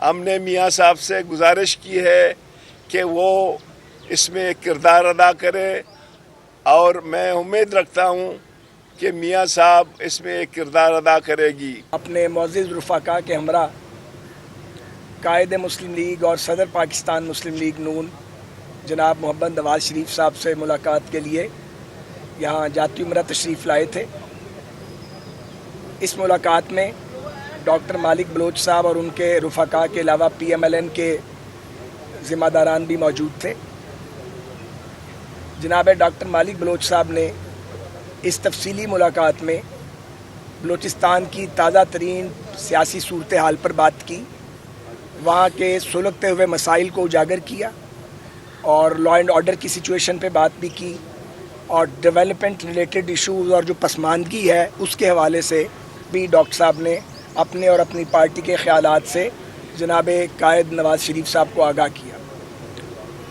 ہم نے میاں صاحب سے گزارش کی ہے کہ وہ اس میں ایک کردار ادا کرے اور میں امید رکھتا ہوں کہ میاں صاحب اس میں ایک کردار ادا کرے گی۔ اپنے معزز رفقا کے ہمراہ قائد مسلم لیگ اور صدر پاکستان مسلم لیگ نون جناب محمد نواز شریف صاحب سے ملاقات کے لیے یہاں جاتی عمرہ تشریف لائے تھے۔ اس ملاقات میں ڈاکٹر مالک بلوچ صاحب اور ان کے رفقا کے علاوہ پی ایم ایل این کے ذمہ داران بھی موجود تھے۔ جناب ڈاکٹر مالک بلوچ صاحب نے اس تفصیلی ملاقات میں بلوچستان کی تازہ ترین سیاسی صورتحال پر بات کی، وہاں کے سلگتے ہوئے مسائل کو اجاگر کیا اور لا اینڈ آرڈر کی سچویشن پہ بات بھی کی، اور ڈیولپمنٹ ریلیٹڈ ایشوز اور جو پسماندگی ہے اس کے حوالے سے بھی ڈاکٹر صاحب نے اپنے اور اپنی پارٹی کے خیالات سے جناب قائد نواز شریف صاحب کو آگاہ کیا۔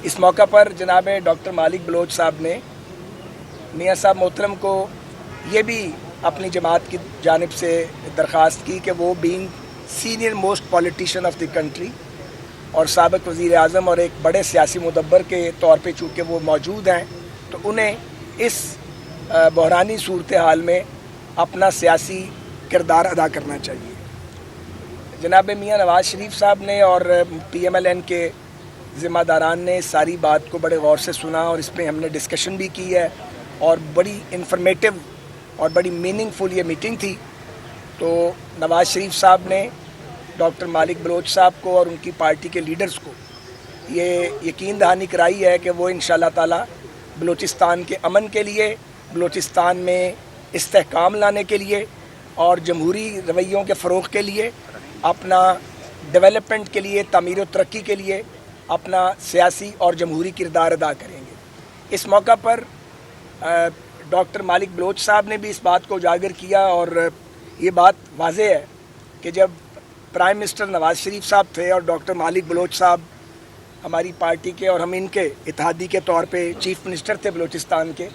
اس موقع پر جناب ڈاکٹر مالک بلوچ صاحب نے میاں صاحب محترم کو یہ بھی اپنی جماعت کی جانب سے درخواست کی کہ وہ being senior most politician of the country اور سابق وزیر اعظم اور ایک بڑے سیاسی مدبر کے طور پہ چونکہ وہ موجود ہیں، تو انہیں اس بحرانی صورتحال میں اپنا سیاسی کردار ادا کرنا چاہیے۔ جناب میاں نواز شریف صاحب نے اور پی ایم ایل این کے ذمہ داران نے ساری بات کو بڑے غور سے سنا، اور اس پہ ہم نے ڈسکشن بھی کی ہے، اور بڑی انفارمیٹو اور بڑی میننگ فل یہ میٹنگ تھی۔ تو نواز شریف صاحب نے ڈاکٹر مالک بلوچ صاحب کو اور ان کی پارٹی کے لیڈرز کو یہ یقین دہانی کرائی ہے کہ وہ انشاءاللہ تعالی بلوچستان کے امن کے لیے، بلوچستان میں استحکام لانے کے لیے اور جمہوری رویوں کے فروغ کے لیے، اپنا ڈیولپمنٹ کے لیے، تعمیر و ترقی کے لیے اپنا سیاسی اور جمہوری کردار ادا کریں گے۔ اس موقع پر ڈاکٹر مالک بلوچ صاحب نے بھی اس بات کو اجاگر کیا، اور یہ بات واضح ہے کہ جب پرائم منسٹر نواز شریف صاحب تھے اور ڈاکٹر مالک بلوچ صاحب ہماری پارٹی کے اور ہم ان کے اتحادی کے طور پہ چیف منسٹر تھے بلوچستان کے،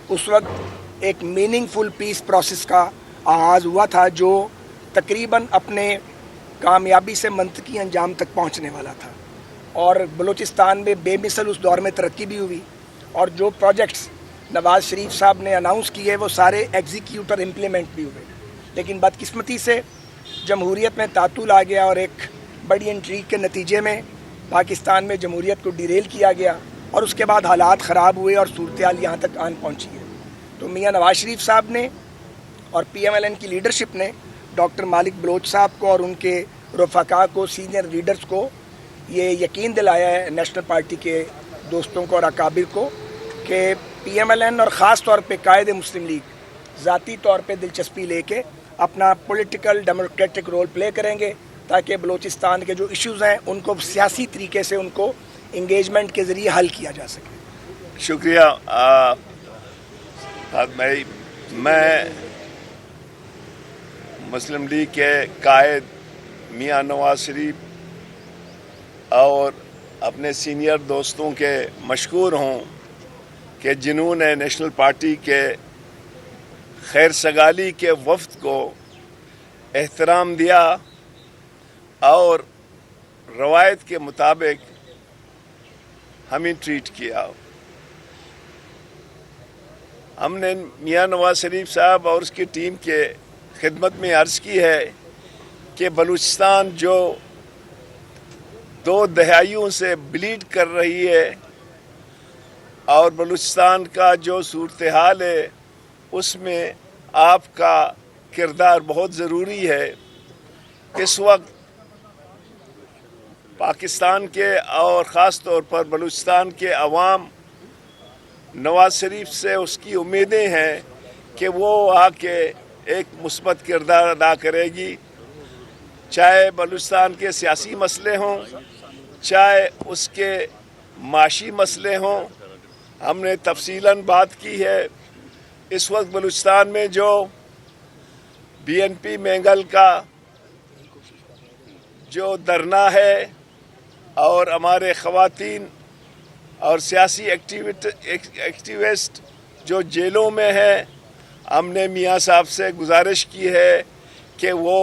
اس وقت ایک میننگ فل پیس پروسیس کا آغاز ہوا تھا جو تقریباً اپنے کامیابی سے منطقی انجام تک پہنچنے والا تھا، اور بلوچستان میں بے مثل اس دور میں ترقی بھی ہوئی، اور جو پروجیکٹس نواز شریف صاحب نے اناؤنس کیے وہ سارے ایگزیکیوٹ اور امپلیمنٹ بھی ہوئے۔ لیکن بدقسمتی سے جمہوریت میں تعطل آ گیا، اور ایک بڑی انٹریگ کے نتیجے میں پاکستان میں جمہوریت کو ڈیریل کیا گیا، اور اس کے بعد حالات خراب ہوئے اور صورتحال یہاں تک آن پہنچی ہے۔ تو میاں نواز شریف صاحب نے اور پی ایم ایل این کی لیڈرشپ نے ڈاکٹر مالک بلوچ صاحب کو اور ان کے رفقا کو، سینئر لیڈرز کو یہ یقین دلایا ہے، نیشنل پارٹی کے دوستوں کو اور اکابر کو، کہ پی ایم ایل این اور خاص طور پہ قائد مسلم لیگ ذاتی طور پہ دلچسپی لے کے اپنا پولیٹیکل ڈیموکریٹک رول پلے کریں گے، تاکہ بلوچستان کے جو ایشوز ہیں ان کو سیاسی طریقے سے ان کو انگیجمنٹ کے ذریعے حل کیا جا سکے۔ شکریہ میں مسلم لیگ کے قائد میاں نواز شریف اور اپنے سینئر دوستوں کے مشکور ہوں کہ جنہوں نے نیشنل پارٹی کے خیر سگالی کے وفد کو احترام دیا اور روایت کے مطابق ہمیں ٹریٹ کیا۔ ہم نے میاں نواز شریف صاحب اور اس کی ٹیم کے خدمت میں عرض کی ہے کہ بلوچستان جو 2 دہائیوں سے بلیڈ کر رہی ہے، اور بلوچستان کا جو صورتحال ہے اس میں آپ کا کردار بہت ضروری ہے۔ اس وقت پاکستان کے اور خاص طور پر بلوچستان کے عوام نواز شریف سے اس کی امیدیں ہیں کہ وہ آ کے ایک مثبت کردار ادا کرے گی، چاہے بلوچستان کے سیاسی مسئلے ہوں، چاہے اس کے معاشی مسئلے ہوں۔ ہم نے تفصیلاً بات کی ہے۔ اس وقت بلوچستان میں جو بی این پی مینگل کا جو دھرنا ہے، اور ہمارے خواتین اور سیاسی ایکٹیوسٹ جو جیلوں میں ہیں، ہم نے میاں صاحب سے گزارش کی ہے کہ وہ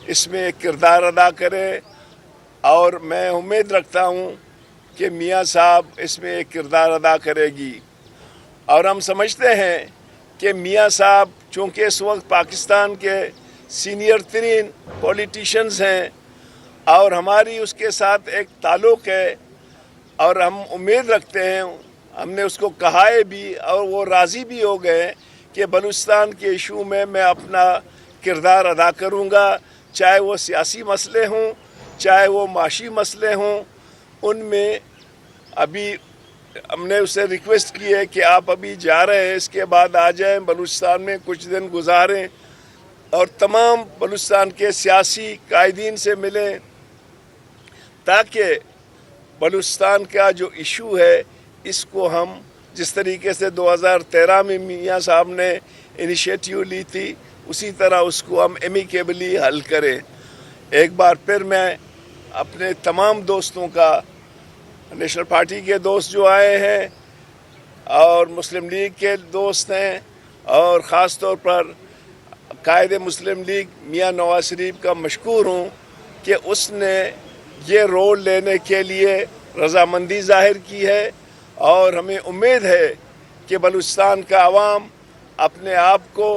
اس میں ایک کردار ادا کرے اور میں امید رکھتا ہوں کہ میاں صاحب اس میں ایک کردار ادا کرے گی. اور ہم سمجھتے ہیں کہ میاں صاحب چونکہ اس وقت پاکستان کے سینئر ترین پولیٹیشنز ہیں اور ہماری اس کے ساتھ ایک تعلق ہے، اور ہم امید رکھتے ہیں، ہم نے اس کو کہا ہے بھی اور وہ راضی بھی ہو گئے کہ بلوچستان کے ایشو میں اپنا کردار ادا کروں گا، چاہے وہ سیاسی مسئلے ہوں، چاہے وہ معاشی مسئلے ہوں. ان میں ابھی ہم نے اسے ریکویسٹ کی ہے کہ آپ ابھی جا رہے ہیں، اس کے بعد آ جائیں بلوچستان میں کچھ دن گزاریں اور تمام بلوچستان کے سیاسی قائدین سے ملیں، تاکہ بلوچستان کا جو ایشو ہے اس کو ہم جس طریقے سے 2013 میں میاں صاحب نے انیشیٹیو لی تھی اسی طرح اس کو ہم ایمیکیبلی حل کریں. ایک بار پھر میں اپنے تمام دوستوں کا، نیشنل پارٹی کے دوست جو آئے ہیں اور مسلم لیگ کے دوست ہیں، اور خاص طور پر قائد مسلم لیگ میاں نواز شریف کا مشکور ہوں کہ اس نے یہ رول لینے کے لیے رضامندی ظاہر کی ہے. اور ہمیں امید ہے کہ بلوچستان کا عوام اپنے آپ کو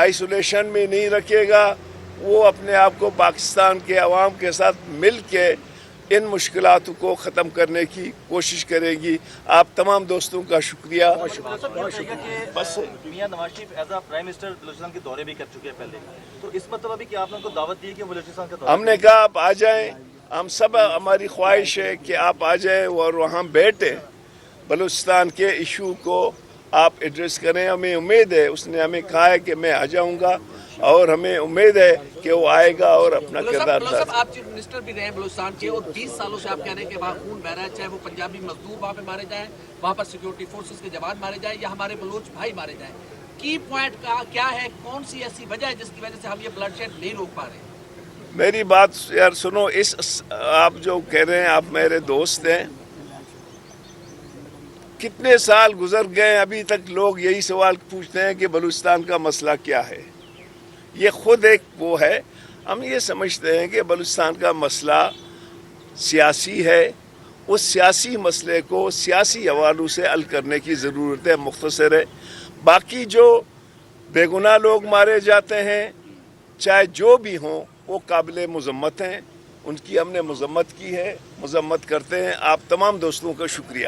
آئسولیشن میں نہیں رکھے گا، وہ اپنے آپ کو پاکستان کے عوام کے ساتھ مل کے ان مشکلات کو ختم کرنے کی کوشش کرے گی. آپ تمام دوستوں کا شکریہ. بس Mian Nawaz Sharif as a prime minister Balochistan کے دورے بھی کر چکے ہیں پہلے، تو اس مطلب ابھی کہ آپ نے ان کو دعوت دی ہے کہ بلوچستان کا دورہ؟ ہم نے کہا آپ آ جائیں، ہم سب، ہماری خواہش ہے کہ آپ آ جائیں اور وہاں بیٹھیں، بلوچستان کے ایشو کو آپ ایڈریس کریں. ہمیں امید ہے، اس نے ہمیں کہا ہے کہ میں آ جاؤں گا، اور ہمیں امید ہے کہ وہ آئے گا اور اپنا کردار ادا کرے گا. آپ چیف منسٹر بھی رہے بلوچستان کے، اور 20 سالوں سے آپ کہہ رہے ہیں کہ وہاں خون بہ رہا ہے، چاہے وہ پنجابی مزدور وہاں پہ مارے جائیں، وہاں پر سیکیورٹی فورسز کے جوان مارے جائیں، یا ہمارے بلوچ بھائی مارے جائیں. کی پوائنٹ کا کیا ہے، کون سی ایسی وجہ ہے جس کی وجہ سے ہم یہ بلڈ شیڈ نہیں روک پا رہے ہیں؟ میری بات یار سنو، آپ جو کہہ رہے ہیں، آپ میرے دوست ہیں، کتنے سال گزر گئے ابھی تک لوگ یہی سوال پوچھتے ہیں کہ بلوچستان کا مسئلہ کیا ہے. یہ خود ایک وہ ہے، ہم یہ سمجھتے ہیں کہ بلوچستان کا مسئلہ سیاسی ہے. اس سیاسی مسئلے کو سیاسی حوالوں سے حل کرنے کی ضرورت ہے. مختصر ہے، باقی جو بے گناہ لوگ مارے جاتے ہیں چاہے جو بھی ہوں وہ قابل مذمت ہیں، ان کی ہم نے مذمت کی ہے، مذمت کرتے ہیں. آپ تمام دوستوں کا شکریہ.